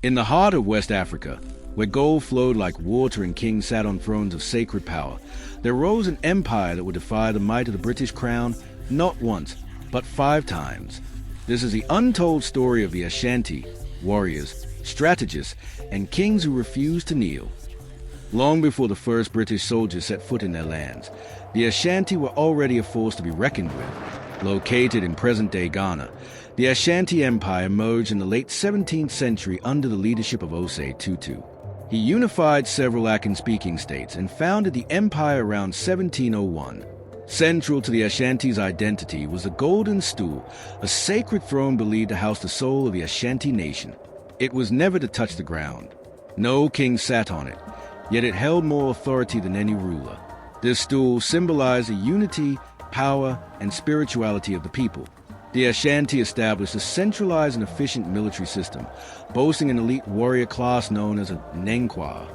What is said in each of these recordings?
In the heart of West Africa, where gold flowed like water and kings sat on thrones of sacred power, there rose an empire that would defy the might of the British crown not once, but 5 times. This is the untold story of the Ashanti, warriors, strategists, and kings who refused to kneel. Long before the first British soldiers set foot in their lands, the Ashanti were already a force to be reckoned with. Located in present-day Ghana, the Ashanti Empire emerged in the late 17th century under the leadership of Osei Tutu. He unified several Akan-speaking states and founded the empire around 1701. Central to the Ashanti's identity was the Golden Stool, a sacred throne believed to house the soul of the Ashanti nation. It was never to touch the ground. No king sat on it, yet it held more authority than any ruler. This stool symbolized the unity, power, and spirituality of the people. The Ashanti established a centralized and efficient military system, boasting an elite warrior class known as a Nenkwa.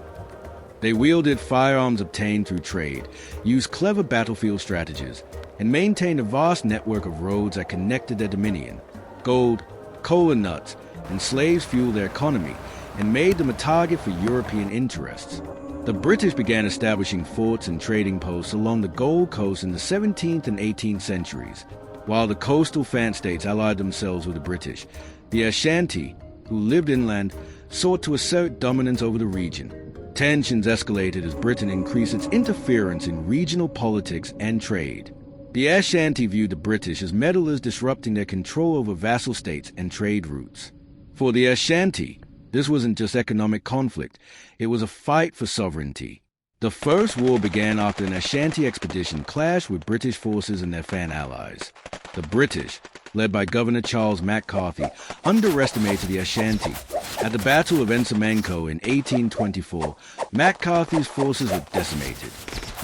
They wielded firearms obtained through trade, used clever battlefield strategies, and maintained a vast network of roads that connected their dominion. Gold, cola nuts, and slaves fueled their economy and made them a target for European interests. The British began establishing forts and trading posts along the Gold Coast in the 17th and 18th centuries. While the coastal Fan states allied themselves with the British, the Ashanti, who lived inland, sought to assert dominance over the region. Tensions escalated as Britain increased its interference in regional politics and trade. The Ashanti viewed the British as meddlers disrupting their control over vassal states and trade routes. For the Ashanti, this wasn't just economic conflict, it was a fight for sovereignty. The First War began after an Ashanti expedition clashed with British forces and their Fan allies. The British, led by Governor Charles McCarthy, underestimated the Ashanti. At the Battle of Ensamenko in 1824, McCarthy's forces were decimated.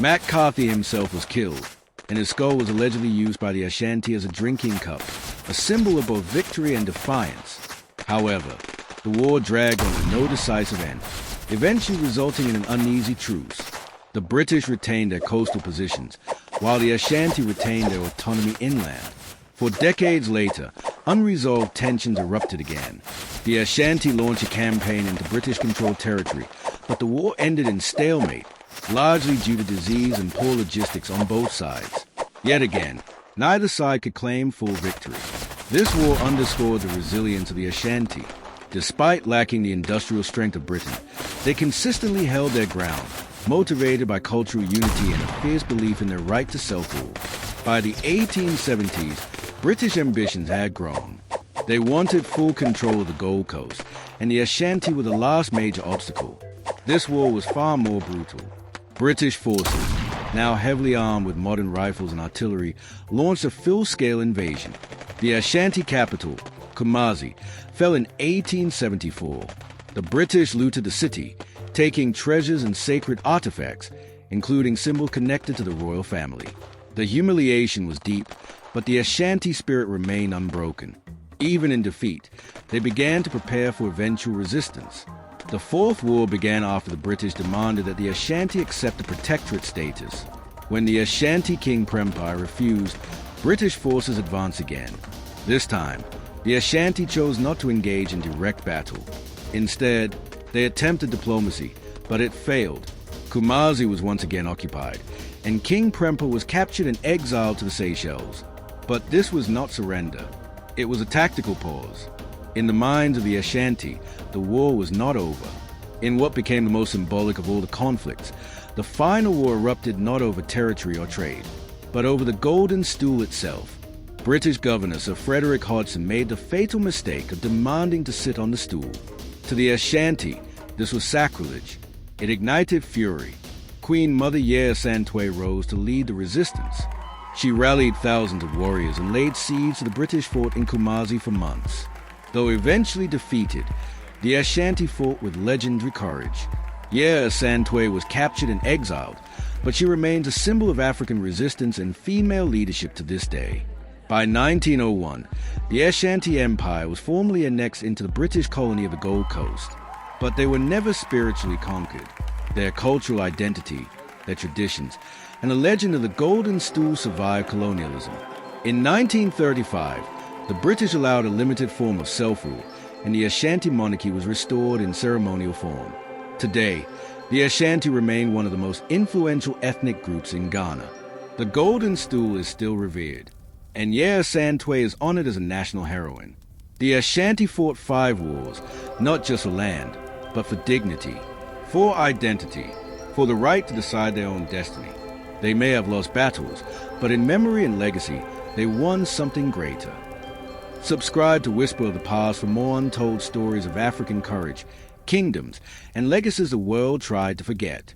McCarthy himself was killed, and his skull was allegedly used by the Ashanti as a drinking cup, a symbol of both victory and defiance. However, the war dragged on with no decisive end, eventually resulting in an uneasy truce. The British retained their coastal positions, while the Ashanti retained their autonomy inland. For decades later, unresolved tensions erupted again. The Ashanti launched a campaign into British-controlled territory, but the war ended in stalemate, largely due to disease and poor logistics on both sides. Yet again, neither side could claim full victory. This war underscored the resilience of the Ashanti. Despite lacking the industrial strength of Britain, they consistently held their ground, motivated by cultural unity and a fierce belief in their right to self-rule. By the 1870s, British ambitions had grown. They wanted full control of the Gold Coast, and the Ashanti were the last major obstacle. This war was far more brutal. British forces, now heavily armed with modern rifles and artillery, launched a full-scale invasion. The Ashanti capital, Kumasi, fell in 1874. The British looted the city, taking treasures and sacred artifacts, including symbols connected to the royal family. The humiliation was deep, but the Ashanti spirit remained unbroken. Even in defeat, they began to prepare for eventual resistance. The Fourth War began after the British demanded that the Ashanti accept a protectorate status. When the Ashanti King Prempeh I refused, British forces advanced again. This time, the Ashanti chose not to engage in direct battle. Instead, they attempted diplomacy, but it failed. Kumasi was once again occupied, and King Prempeh was captured and exiled to the Seychelles. But this was not surrender. It was a tactical pause. In the minds of the Ashanti, the war was not over. In what became the most symbolic of all the conflicts, the final war erupted not over territory or trade, but over the Golden Stool itself. British Governor Sir Frederick Hodgson made the fatal mistake of demanding to sit on the stool. To the Ashanti, this was sacrilege. It ignited fury. Queen Mother Asantewaa rose to lead the resistance. She rallied thousands of warriors and laid siege to the British fort in Kumasi for months. Though eventually defeated, the Ashanti fought with legendary courage. Asantewaa was captured and exiled, but she remains a symbol of African resistance and female leadership to this day. By 1901, the Ashanti Empire was formally annexed into the British colony of the Gold Coast, but they were never spiritually conquered. Their cultural identity, their traditions, and the legend of the Golden Stool survived colonialism. In 1935, the British allowed a limited form of self-rule, and the Ashanti monarchy was restored in ceremonial form. Today, the Ashanti remain one of the most influential ethnic groups in Ghana. The Golden Stool is still revered, and Asantewaa is honored as a national heroine. The Ashanti fought 5 wars, not just for land, but for dignity, for identity, for the right to decide their own destiny. They may have lost battles, but in memory and legacy, they won something greater. Subscribe to Whisper of the Past for more untold stories of African courage, kingdoms, and legacies the world tried to forget.